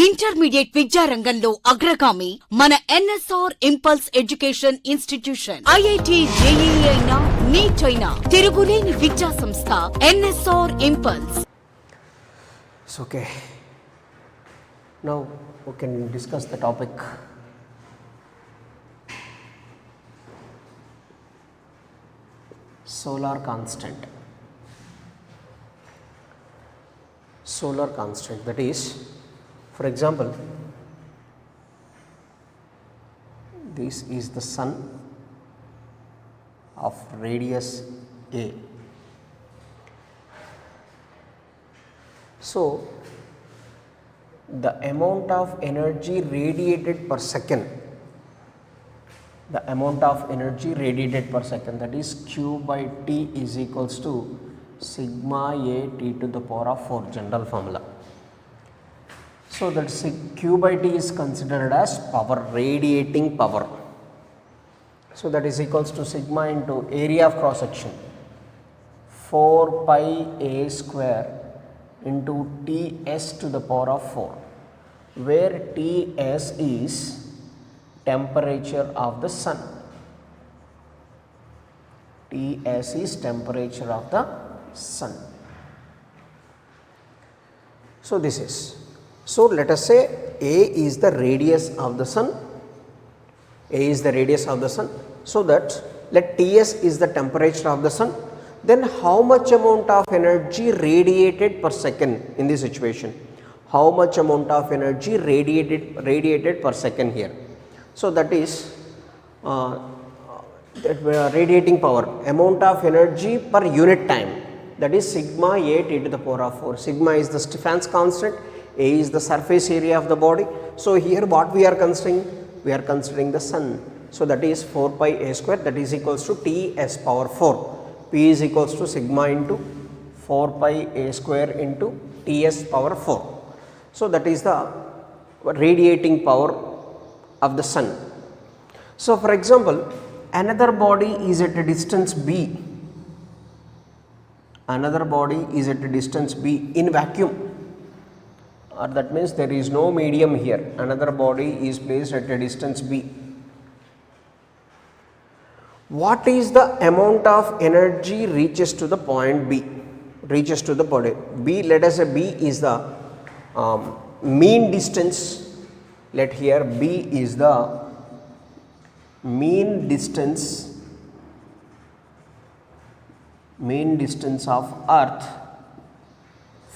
Intermediate విద్యారంగంలో అగ్రగామి మన NSR impulse education institution. IIT, JEE అయినా, నీట్ అయినా తిరుగులేని విద్యా సంస్థ NSR impulse. Okay, now we can discuss the topic solar constant. Solar constant, that is, for example, this is the sun of radius a. So, the amount of energy radiated per second, that is Q by T is equals to sigma a T to the power of 4, general formula. So, that Q by T is considered as power, radiating power. So, that is equals to sigma into area of cross section 4 pi a square into Ts to the power of 4, where Ts is temperature of the sun. Ts is temperature of the sun. So, this is. So, let us say A is the radius of the sun. A is the radius of the sun. So, that let Ts is the temperature of the sun. Then how much amount of energy radiated per second in this situation? How much amount of energy radiated per second here? So, that is radiating power, amount of energy per unit time, that is sigma a T to the power of 4. Sigma is the Stefan's constant, A is the surface area of the body. So, here what we are considering? We are considering the sun. So, that is 4 pi a square, that is equals to Ts power 4. P is equals to sigma into 4 pi a square into Ts power 4. So, that is the radiating power of the sun. So, for example, another body is at a distance b, another body is at a distance b in vacuum, or that means there is no medium here, another body is placed at a distance b. What is the amount of energy reaches to the point B? Reaches to the body B, let us say B is the mean distance. Let here B is the mean distance of earth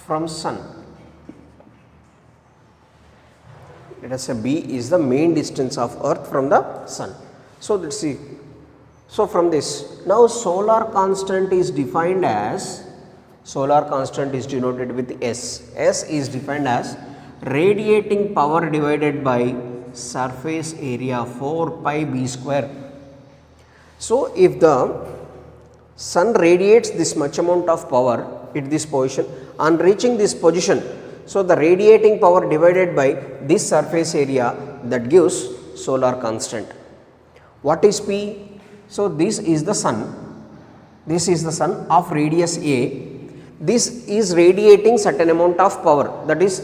from sun. Let us say B is the main distance of earth from the sun. So, let us see. So, from this, now solar constant is defined as, solar constant is denoted with S. S is defined as radiating power divided by surface area 4 pi b square. So, if the sun radiates this much amount of power at this position, on reaching this position, so the radiating power divided by this surface area, that gives solar constant. What is P? So, this is the sun, this is the sun of radius A. This is radiating certain amount of power, that is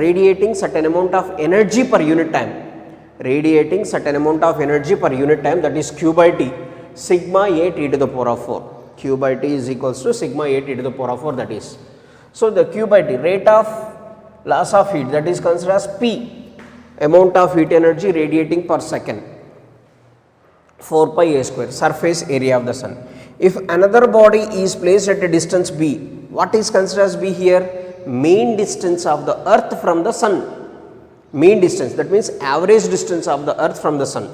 radiating certain amount of energy per unit time, radiating certain amount of energy per unit time, that is Q by T, sigma a T to the power of 4. Q by T is equals to sigma a T to the power of 4, that is. So, the Q by T, rate of loss of heat, that is considered as P, amount of heat energy radiating per second, 4 pi a square, surface area of the sun. If another body is placed at a distance b, what is considered as b here? Mean distance of the earth from the sun, mean distance, that means average distance of the earth from the sun.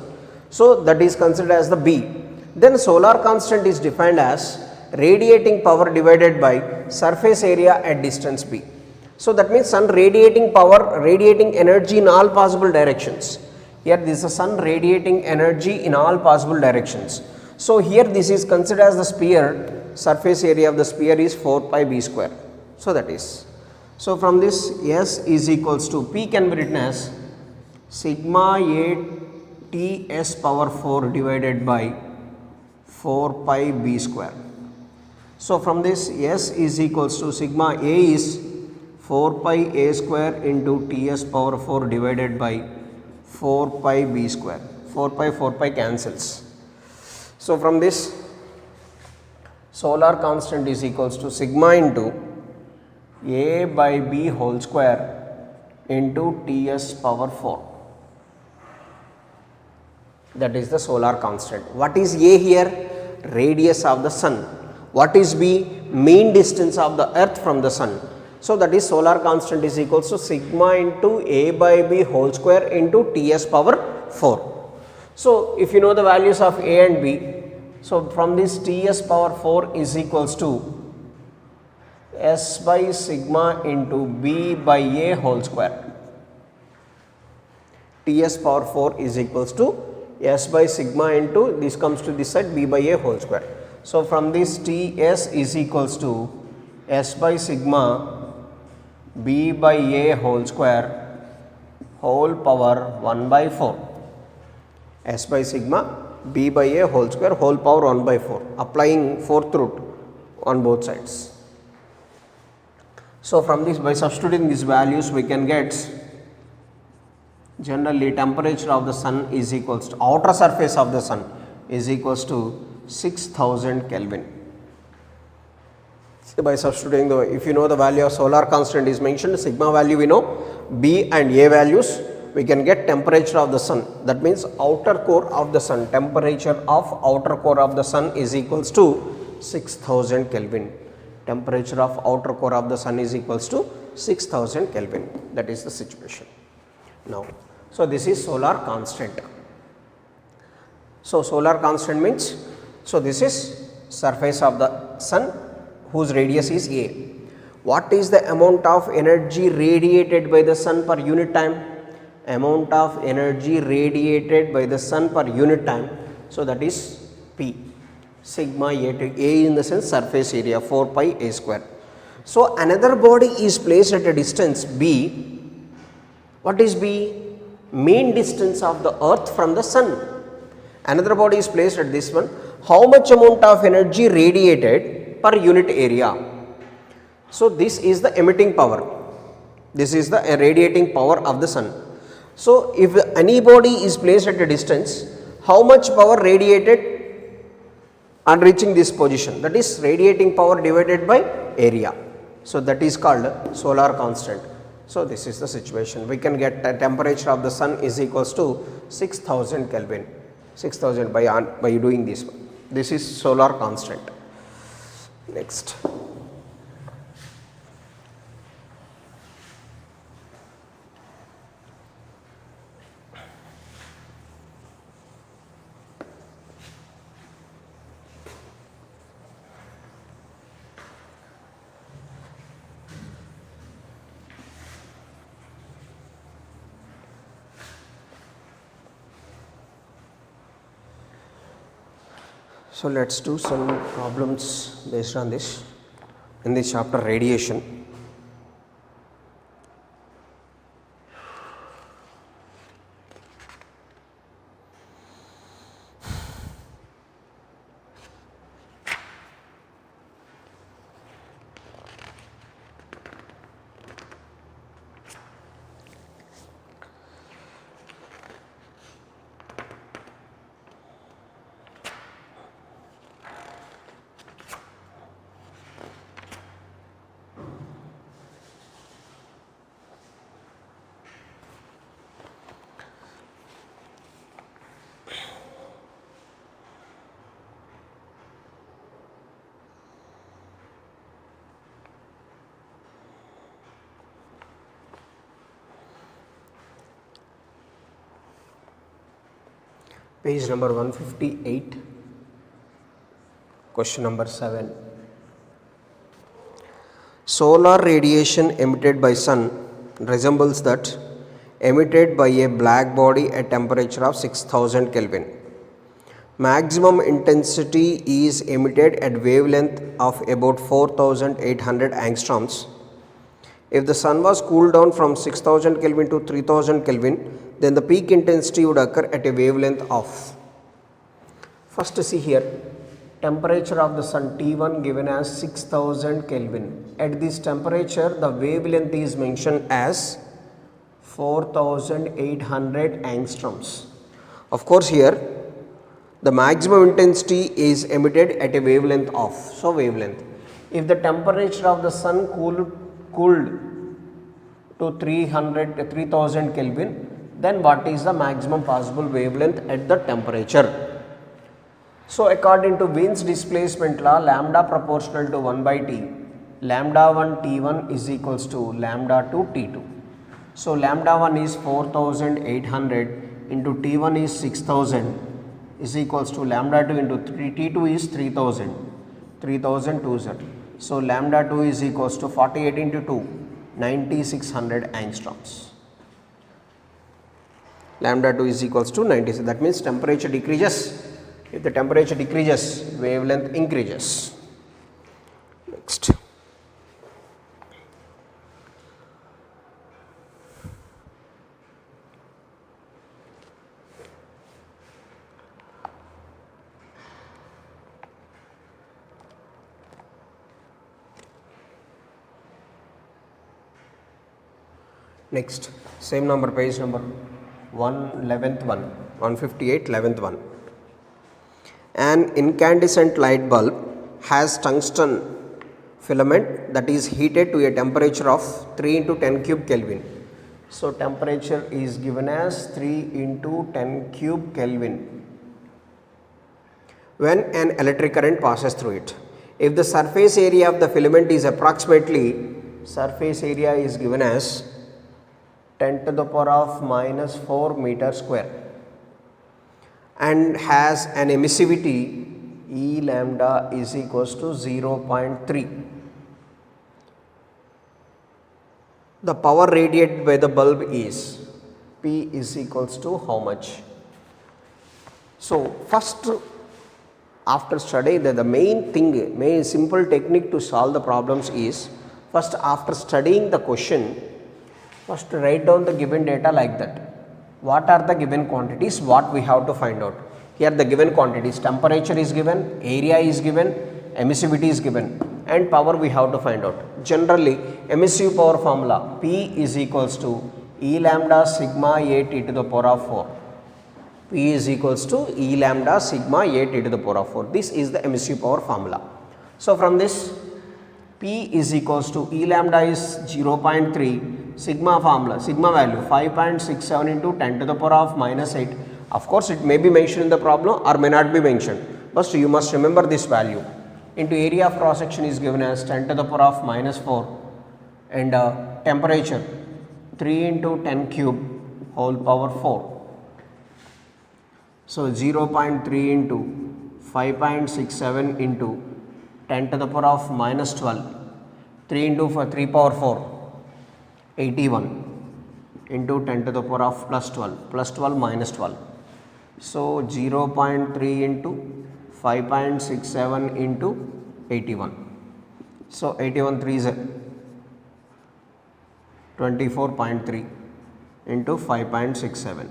So, that is considered as the b. Then solar constant is defined as radiating power divided by surface area at distance b. So, that means sun radiating power, radiating energy in all possible directions. Here this is the sun radiating energy in all possible directions. So, here this is considered as the sphere, surface area of the sphere is 4 pi b square. So, that is. So, from this S is equals to P can be written as sigma a T s power 4 divided by 4 pi b square. So, from this S is equals to sigma A is 4 pi a square into Ts power 4 divided by 4 pi b square. 4 pi cancels. So from this, solar constant is equals to sigma into a by b whole square into Ts power 4. That is the solar constant. What is A here? Radius of the sun. What is B? Mean distance of the earth from the sun. So that is solar constant is equals to sigma into a by b whole square into Ts power 4. So if you know the values of a and b, so from this Ts power 4 is equals to s by sigma into b by a whole square. Ts power 4 is equals to s by sigma into, this comes to this side, b by a whole square. So from this Ts is equals to s by sigma b by a whole square whole power 1 by 4. S by sigma b by a whole square whole power 1 by 4, applying fourth root on both sides. So from this, by substituting these values, we can get generally temperature of the sun is equals to, outer surface of the sun is equals to 6000 Kelvin. So by substituting the, if you know the value of solar constant is mentioned, sigma value we know, b and a values, we can get temperature of the sun. That means outer core of the sun, temperature of outer core of the sun is equals to 6000 Kelvin. Temperature of outer core of the sun is equals to 6000 Kelvin. That is the situation. Now, so this is solar constant. So solar constant means, so this is surface of the sun whose radius is a. What is the amount of energy radiated by the sun per unit time? Amount of energy radiated by the sun per unit time. So that is P, sigma a to a in the sense surface area 4 pi a square. So another body is placed at a distance b. What is b? Mean distance of the earth from the sun. Another body is placed at this one. How much amount of energy radiated per unit area? So this is the emitting power. This is the radiating power of the sun. So if any body is placed at a distance, how much power radiated on reaching this position? That is radiating power divided by area. So that is called solar constant. So this is the situation. We can get the temperature of the sun is equals to 6000 Kelvin. 6000 by doing this one. This is solar constant. Next. So let's do some problems based on this in this chapter radiation. Page number 158, question number 7. Solar radiation emitted by sun resembles that emitted by a black body at temperature of 6000 Kelvin. Maximum intensity is emitted at wavelength of about 4800 angstroms. If the sun was cooled down from 6000 Kelvin to 3000 Kelvin, then the peak intensity would occur at a wavelength of. First see here, temperature of the sun T1 given as 6000 Kelvin. At this temperature the wavelength is mentioned as 4800 angstroms. Of course here the maximum intensity is emitted at a wavelength of, so wavelength. If the temperature of the sun cooled to 3000 Kelvin, then what is the maximum possible wavelength at the temperature? So according to Wien's displacement law, lambda proportional to 1 by T, lambda 1 T1 is equals to lambda 2 T2. So lambda 1 is 4800 into T1 is 6000 is equals to lambda 2 into T2 is 3020. So lambda 2 is equals to 48 into 2, 9600 angstroms. Lambda 2 is equals to 96. That means temperature decreases. If the temperature decreases, wavelength increases. Next. Next, same number, page number 158, 11th one. An incandescent light bulb has tungsten filament that is heated to a temperature of 3 into 10 cube Kelvin. So temperature is given as 3 into 10 cube Kelvin when an electric current passes through it. If the surface area of the filament is approximately, surface area is given as 10 to the power of minus 4 meter square and has an emissivity E lambda is equals to 0.3. The power radiated by the bulb is P is equals to how much? So first, after studying the main simple technique to solve the problems is, first after studying the question, first write down the given data like that. What are the given quantities? What we have to find out? Here the given quantities, temperature is given, area is given, emissivity is given, and power we have to find out. Generally, emissive power formula P is equals to E lambda sigma A T to the power of 4. P is equals to E lambda sigma A T to the power of 4. This is the emissive power formula. So from this, P is equals to E lambda is 0.3, sigma formula, sigma value 5.67 into 10 to the power of minus 8. Of course, it may be mentioned in the problem or may not be mentioned, but you must remember this value. Into area of cross section is given as 10 to the power of minus 4 and temperature 3 into 10 cube whole power 4. So 0.3 into 5.67 into 10 to the power of minus 12, 3 into 3 power 4, 81 into 10 to the power of plus 12 minus 12. So 0.3 into 5.67 into 81. So 81 3 is 24.3 into 5.67.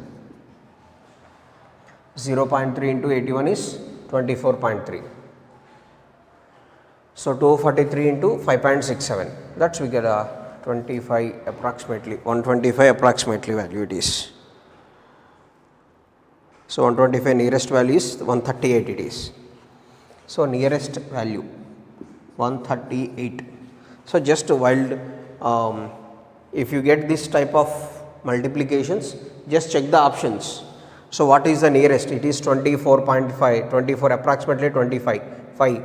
0.3 into 81 is 24.3. So 243 into 5.67. That's we get a 25 approximately, 125 approximately value it is. So 125 nearest value is 138 it is. So nearest value 138. So just while if you get this type of multiplications, just check the options. So what is the nearest? It is 24.5, 24 approximately 25, 5,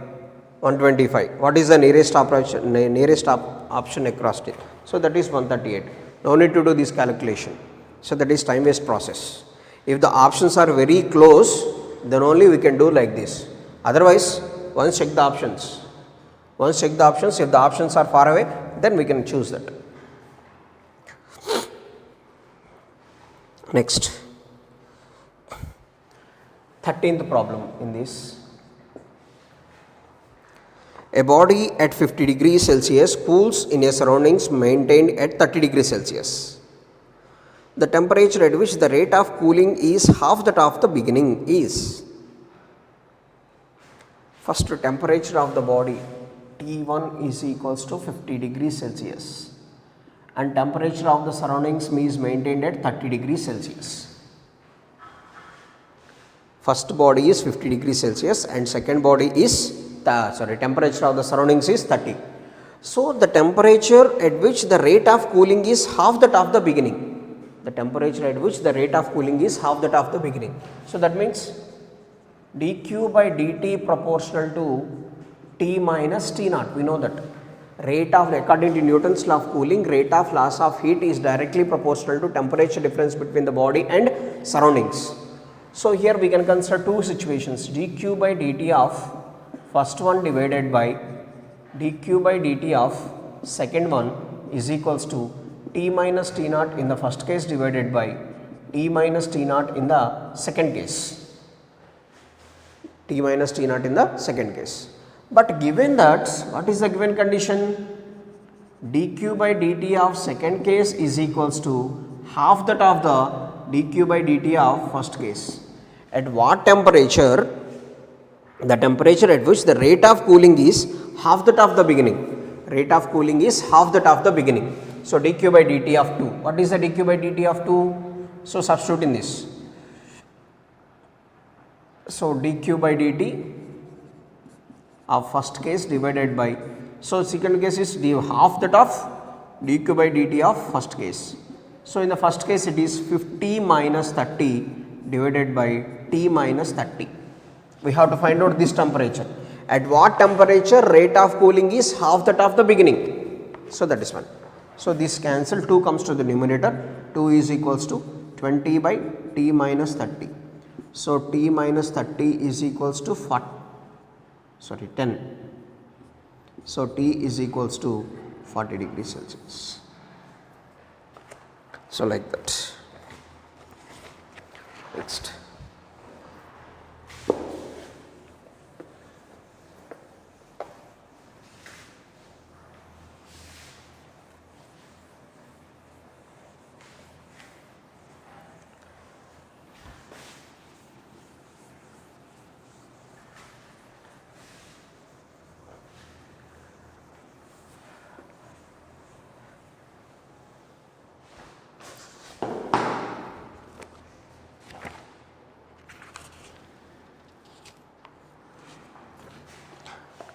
125. What is the nearest option across it? So that is 138. No need to do this calculation. So that is time waste process. If the options are very close, then only we can do like this. Otherwise, once check the options. Once check the options, if the options are far away, then we can choose that. Next, 13th problem in this. A body at 50 degrees Celsius cools in a surroundings maintained at 30 degrees Celsius. The temperature at which the rate of cooling is half that of the beginning is. First, temperature of the body T1 is equals to 50 degrees Celsius and temperature of the surroundings is maintained at 30 degrees Celsius. First body is 50 degrees Celsius and second body is temperature of the surroundings is 30. So the temperature at which the rate of cooling is half that of the beginning. The temperature at which the rate of cooling is half that of the beginning. So that means dq by dt proportional to T minus T naught. We know that rate of, according to Newton's law of cooling, rate of loss of heat is directly proportional to temperature difference between the body and surroundings. So here we can consider two situations, dq by dt of first one divided by dq by dt of second one is equals to T minus T naught in the first case divided by T minus T naught in the second case. T minus T naught in the second case. But given that, what is the given condition? dq by dt of second case is equals to half that of the dq by dt of first case. At what temperature? The temperature at which the rate of cooling is half that of the beginning. Rate of cooling is half that of the beginning. So dq by dt of 2. What is the dq by dt of 2? So substitute in this. So dq by dt of first case divided by, so second case is half that of dq by dt of first case. So in the first case it is 50 minus 30 divided by T minus 30. We have to find out this temperature. At what temperature rate of cooling is half that of the beginning? So that is one. So this cancel, 2 comes to the numerator, 2 is equals to 20 by T minus 30. So T minus 30 is equals to 10. So T is equals to 40 degrees Celsius. So like that. Next.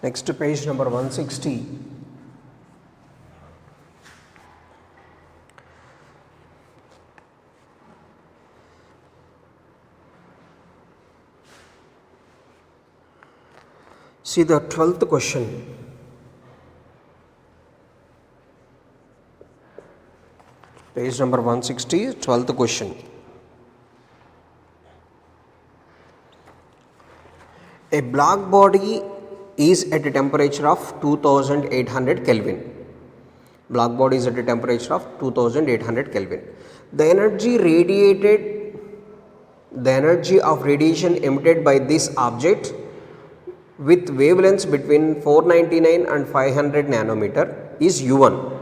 Next to page number 160. See the 12th question. Page number 160, 12th question. A black body is at a temperature of 2800 Kelvin. Black body is at a temperature of 2800 Kelvin. The energy of radiation emitted by this object with wavelengths between 499 and 500 nanometer is U1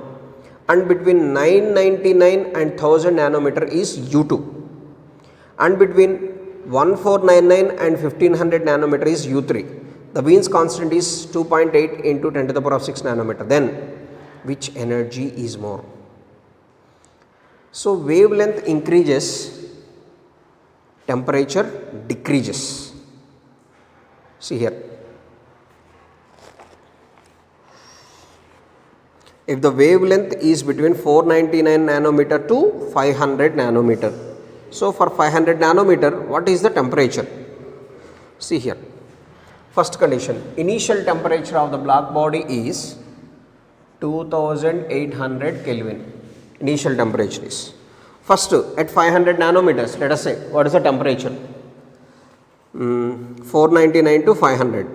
and between 999 and 1000 nanometer is U2 and between 1499 and 1500 nanometer is U3. The Wien's constant is 2.8 into 10 to the power of 6 nanometer. Then which energy is more? So wavelength increases, temperature decreases. See here. If the wavelength is between 499 nanometer to 500 nanometer. So for 500 nanometer, what is the temperature? See here. First condition, initial temperature of the black body is 2800 Kelvin. Initial temperature is. First, at 500 nanometers, let us say, what is the temperature? 499 to 500.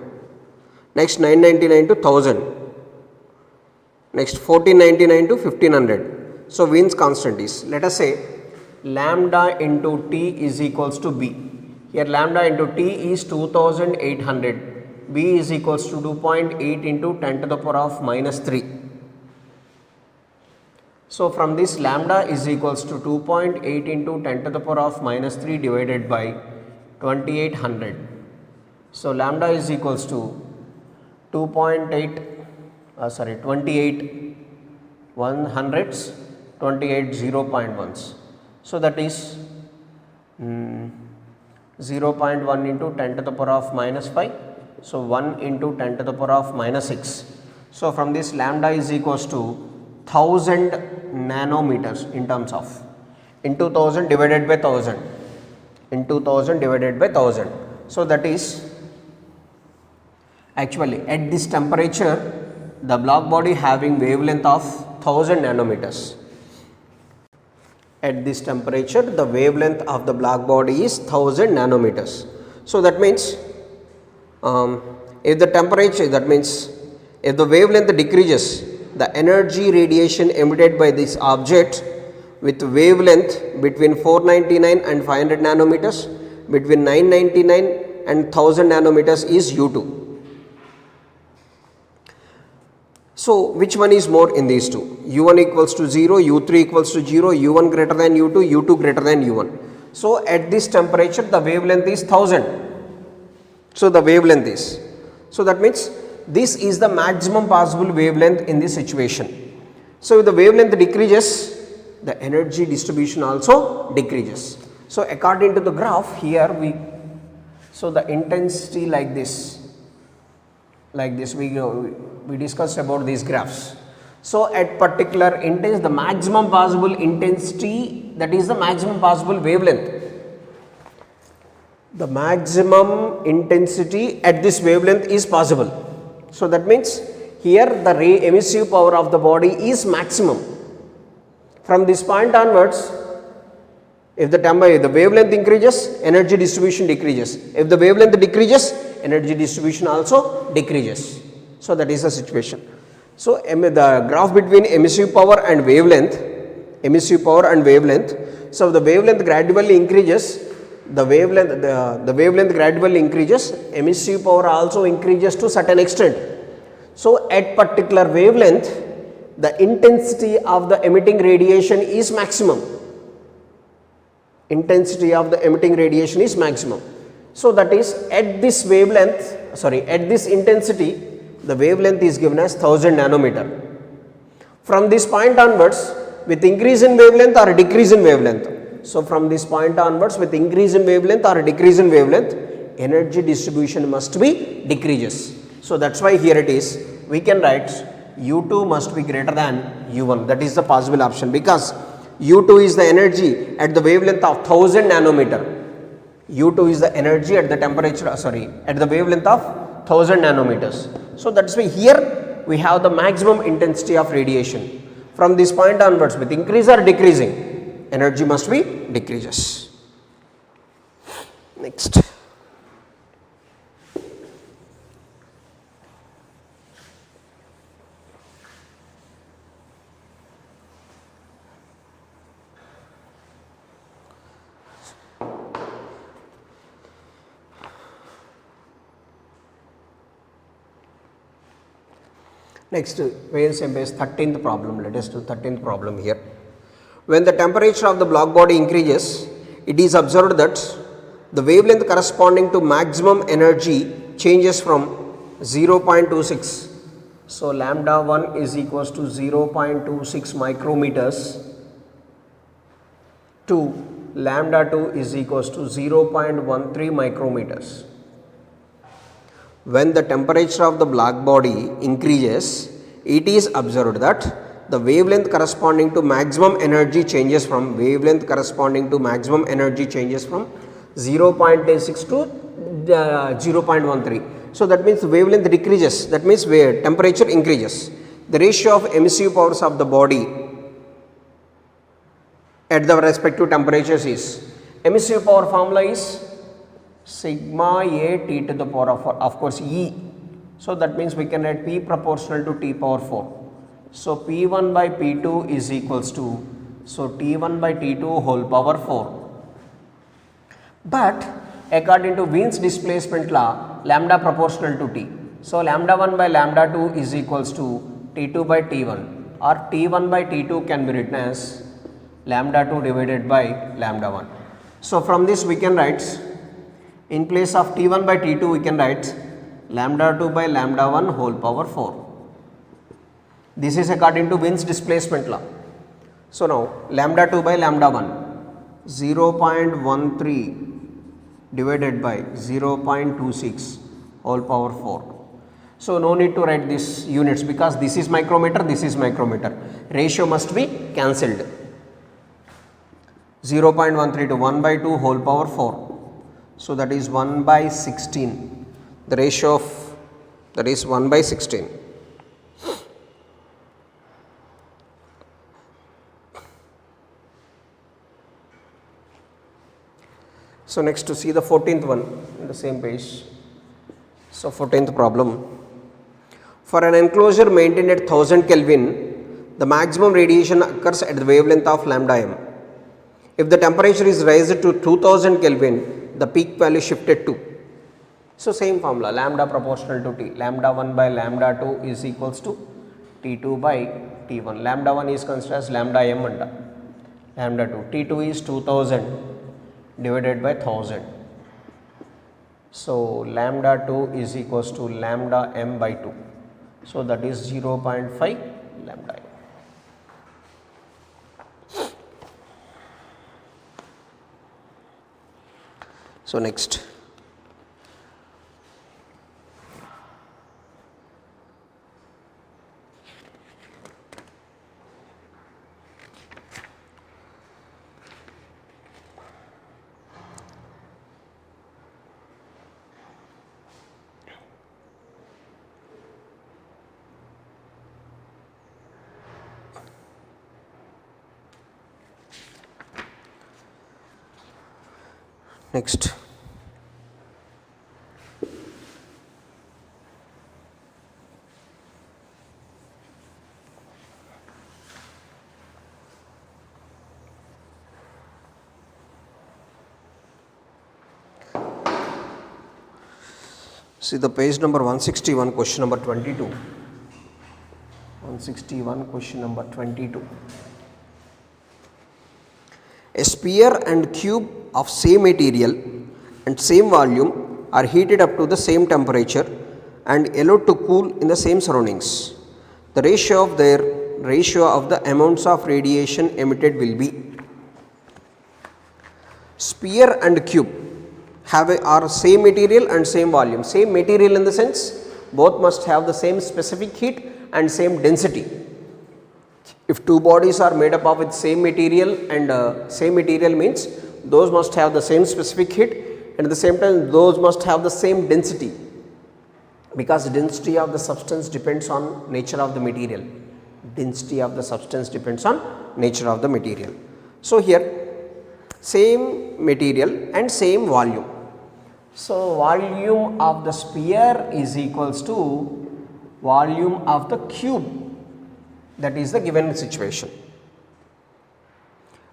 Next, 999 to 1000. Next, 1499 to 1500. So Wien's constant is, let us say, lambda into T is equals to B. Here lambda into T is 2800. B is equals to 2.8 into 10 to the power of minus 3. So from this lambda is equals to 2.8 into 10 to the power of minus 3 divided by 2800. So lambda is equals to 28 100s, 28 0.1s. So that is 0.1 into 10 to the power of minus 5. So 1 into 10 to the power of minus 6. So from this lambda is equals to 1000 nanometers in terms of into 1000 divided by 1000 into 1000 divided by 1000. So that is actually at this temperature the black body having wavelength of 1000 nanometers. At this temperature the wavelength of the black body is 1000 nanometers. So that means if the temperature, that means if the wavelength decreases, the energy radiation emitted by this object with wavelength between 499 and 500 nanometers, between 999 and 1000 nanometers is U2. So which one is more in these two? U1 equals to 0, U3 equals to 0, U1 greater than U2, U2 greater than U1. So at this temperature the wavelength is 1000. So the wavelength is. So that means this is the maximum possible wavelength in this situation. So if the wavelength decreases, the energy distribution also decreases. So according to the graph here so the intensity like this we discussed about these graphs. So at particular the maximum possible intensity, that is the maximum possible wavelength. The maximum intensity at this wavelength is possible. So that means here the emissive power of the body is maximum. From this point onwards, if the wavelength increases, energy distribution decreases. If the wavelength decreases, energy distribution also decreases. So that is the situation. So the graph between emissive power and wavelength, so the wavelength gradually increases, the wavelength gradually increases, emissive power also increases to certain extent. So at particular wavelength, the intensity of the emitting radiation is maximum. Intensity of the emitting radiation is maximum. So that is at this intensity, the wavelength is given as 1000 nanometer. From this point onwards, with increase in wavelength or decrease in wavelength. So from this point onwards, with increase in wavelength or decrease in wavelength, energy distribution must be decreases. So that's why here it is, we can write U2 must be greater than U1. That is the possible option, because U2 is the energy at the wavelength of 1000 nanometer. U2 is the energy at the temperature, at the wavelength of 1000 nanometers. So that's why here we have the maximum intensity of radiation. From this point onwards, with increase or decreasing, energy must be decreases. Next. Next, very simple is 13th problem. Let us do 13th problem here. When the temperature of the black body increases, it is observed that the wavelength corresponding to maximum energy changes from 0.26. So lambda 1 is equals to 0.26 micrometers to lambda 2 is equals to 0.13 micrometers. When the temperature of the black body increases, it is observed that the wavelength corresponding to maximum energy changes from 0.86 to 0.13. So that means the wavelength decreases, that means where temperature increases. The ratio of emissive powers of the body at the respective temperatures is, emissive power formula is sigma A T to the power of course E. So that means we can write P proportional to T power 4. So P1 by P2 is equals to, so T1 by T2 whole power 4. But according to Wien's displacement law, lambda proportional to T. So lambda 1 by lambda 2 is equals to T2 by T1, or T1 by T2 can be written as lambda 2 divided by lambda 1. So from this we can write, in place of T1 by T2 we can write lambda 2 by lambda 1 whole power 4. This is according to Wien's displacement law. So now lambda 2 by lambda 1, 0.13 divided by 0.26 whole power 4. So no need to write these units because this is micrometer, this is micrometer. Ratio must be cancelled. 0.13 to 1 by 2 whole power 4. So that is 1 by 16. The ratio of that is 1 by 16. So next to see the 14th one in the same page. So 14th problem. For an enclosure maintained at 1000 Kelvin, the maximum radiation occurs at the wavelength of lambda m. If the temperature is raised to 2000 Kelvin, the peak value shifted to. So same formula, lambda proportional to T. Lambda 1 by lambda 2 is equals to T2 by T1. Lambda 1 is considered as lambda m and lambda 2. T2 is 2000 divided by 1000. So lambda 2 is equals to lambda m by 2. So that is 0.5 lambda m. So next. Next. See the page number 161, question number 22. 161, question number 22. A sphere and cube of same material and same volume are heated up to the same temperature and allowed to cool in the same surroundings. The ratio of the amounts of radiation emitted will be. Sphere and cube are same material and same volume. Same material in the sense both must have the same specific heat and same density. If two bodies are made up of with same material and same material means those must have the same specific heat and at the same time those must have the same density, because density of the substance depends on nature of the material. Density of the substance depends on nature of the material. So here same material and same volume. So volume of the sphere is equals to volume of the cube. That is the given situation.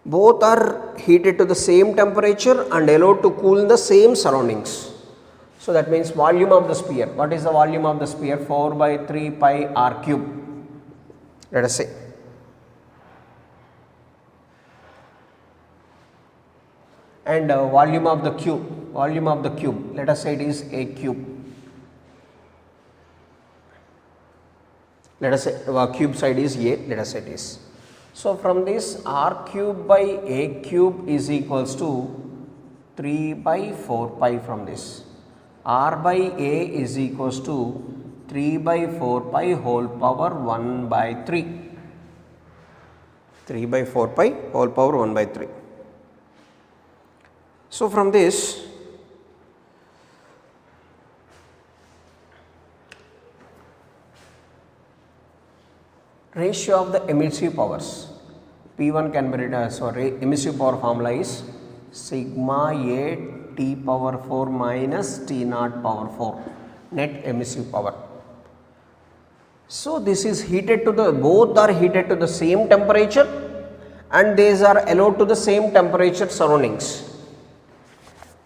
Both are heated to the same temperature and allowed to cool in the same surroundings. So that means volume of the sphere. What is the volume of the sphere? 4 by 3 pi r cube. Let us say. And volume of the cube. Let us say it is a cube. Let us say cube side is A, let us say it is. So from this r cube by a cube is equals to 3 by 4 pi from this. R by A is equals to 3 by 4 pi whole power 1 by 3. 3 by 4 pi whole power 1 by 3. So from this ratio of the emissive powers, P1 can be written as, emissive power formula is sigma A T power 4 minus T naught power 4, net emissive power. So this is heated to both are heated to the same temperature and these are allowed to the same temperature surroundings.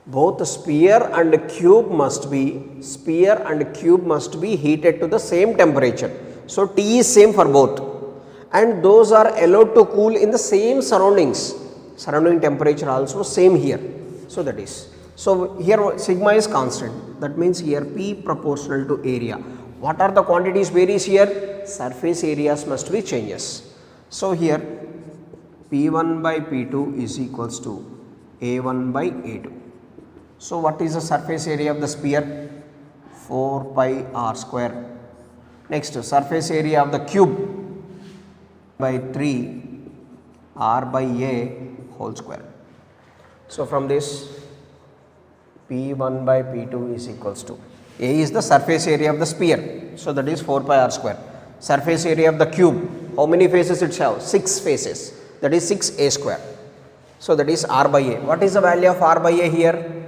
Both sphere and cube must be heated to the same temperature. So T is same for both and those are allowed to cool in the same surroundings. Surrounding temperature also same here. So that is So here sigma is constant, that means here P proportional to area. What are the quantities varies here? Surface areas must be changes. So here P1 by P2 is equals to A1 by A2. So what is the surface area of the sphere? 4 pi r square. Next, surface area of the cube by 3 r by a whole square. So from this P1 by P2 is equals to A is the surface area of the sphere. So that is 4 pi r square. Surface area of the cube, how many faces it have? 6 faces. That is 6a square. So that is r by a. What is the value of r by a here?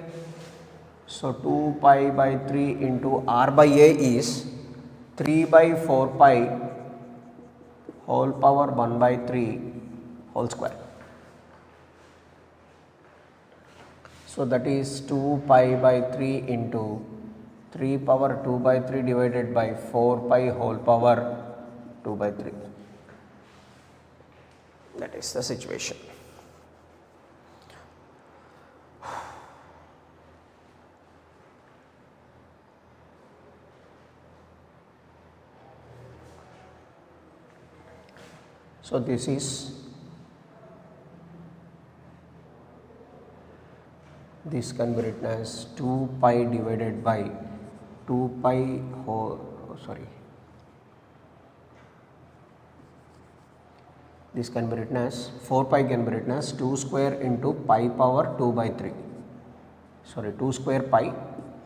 So 2 pi by 3 into r by a is 3 by 4 pi whole power 1 by 3 whole square. So that is 2 pi by 3 into 3 power 2 by 3 divided by 4 pi whole power 2 by 3. That is the situation. So this can be written as 2 pi divided by 2 pi whole, this can be written as 4 pi can be written as 2 square into pi power 2 by 3. 2 square pi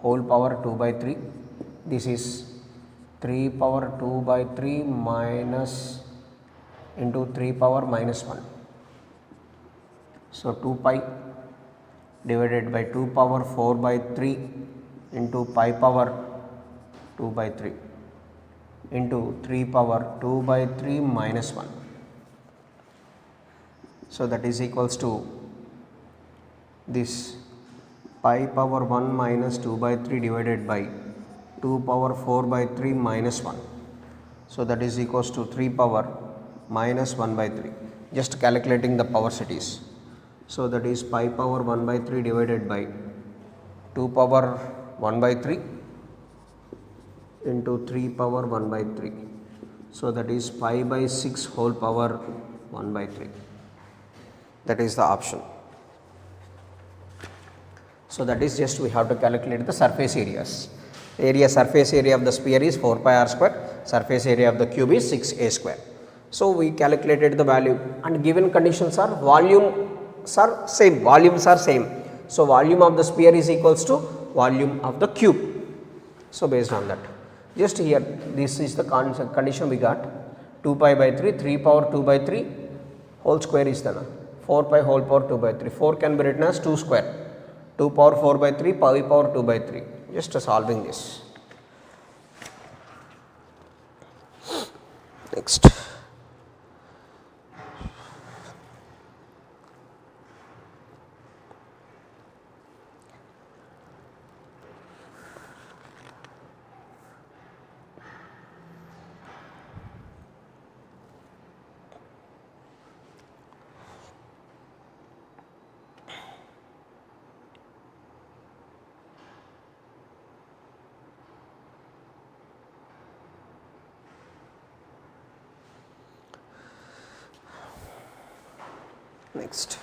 whole power 2 by 3. This is 3 power 2 by 3 minus into 3 power minus 1. So 2 pi divided by 2 power 4 by 3 into pi power 2 by 3 into 3 power 2 by 3 minus 1. So that is equals to this pi power 1 minus 2 by 3 divided by 2 power 4 by 3 minus 1. So that is equals to 3 power minus 1 by 3. Just calculating the power cities. So that is pi power 1 by 3 divided by 2 power 1 by 3 into 3 power 1 by 3. So that is pi by 6 whole power 1 by 3. That is the option. So that is just we have to calculate the surface areas. Surface area of the sphere is 4 pi r square. Surface area of the cube is 6a square. So we calculated the value and given conditions are volumes are same. So volume of the sphere is equals to volume of the cube. So based on that, just here this is the condition we got. 2 pi by 3, 3 power 2 by 3 whole square is the 4 pi whole power 2 by 3. 4 can be written as 2 square. 2 power 4 by 3 pi power 2 by 3. Just solving this. Next. Next.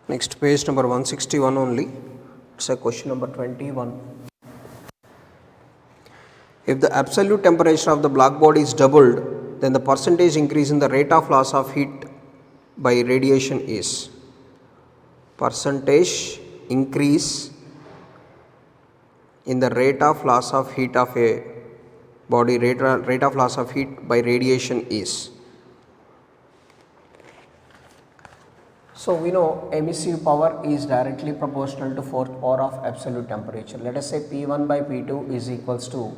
Next, page number 161 only. It's a question number 21. If the absolute temperature of the black body is doubled, then the percentage increase in the rate of loss of heat by radiation is percentage increase in the rate of loss of heat of a body, rate of loss of heat by radiation is. So we know emissive power is directly proportional to fourth power of absolute temperature. Let us say P1 by P2 is equals to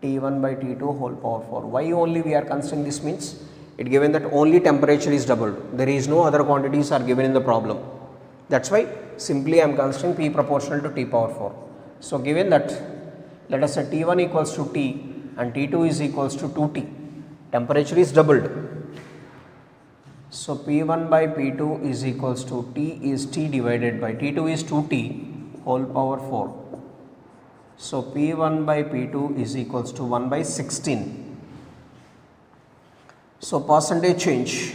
T1 by T2 whole power 4. Why only we are considering this means It given that only temperature is doubled. There is no other quantities are given in the problem. That's why simply I am considering P proportional to T power 4. So given that, let us say T1 equals to T and T2 is equals to 2T. Temperature is doubled. So P1 by P2 is equals to T is T divided by T2 is 2T whole power 4. So P1 by P2 is equals to 1 by 16. So percentage change,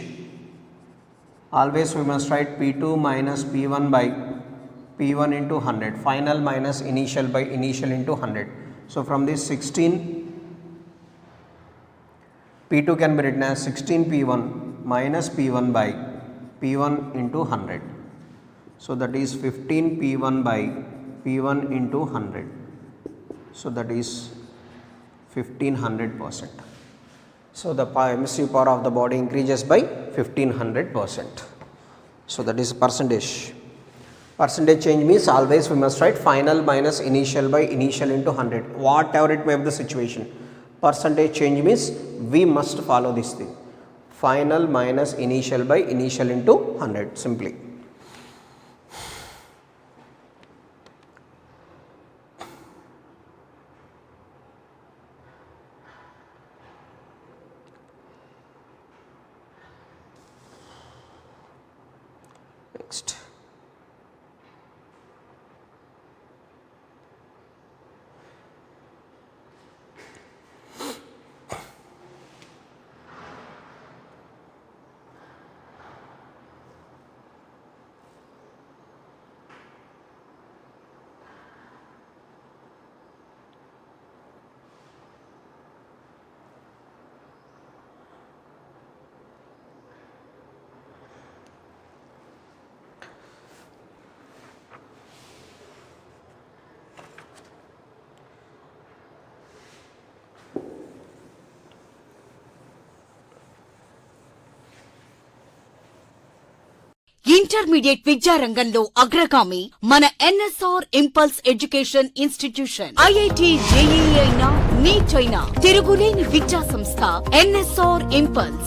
always we must write P2 minus P1 by P1 into 100, final minus initial by initial into 100. So from this 16, P2 can be written as 16 P1 minus P1 by P1 into 100. So that is 15 P1 by P1 into 100. So that is 1500%. So the emissive power of the body increases by 1500%. So that is percentage. Percentage change means always we must write final minus initial by initial into 100. Whatever it may be the situation. Percentage change means we must follow this thing. Final minus initial by initial into 100 simply. Next. Intermediate విద్యారంగంలో అగ్రగామి మన NSR impulse education institution. IIT JEE అయినా neat అయినా తిరుగులేని విద్యా సంస్థ NSR impulse.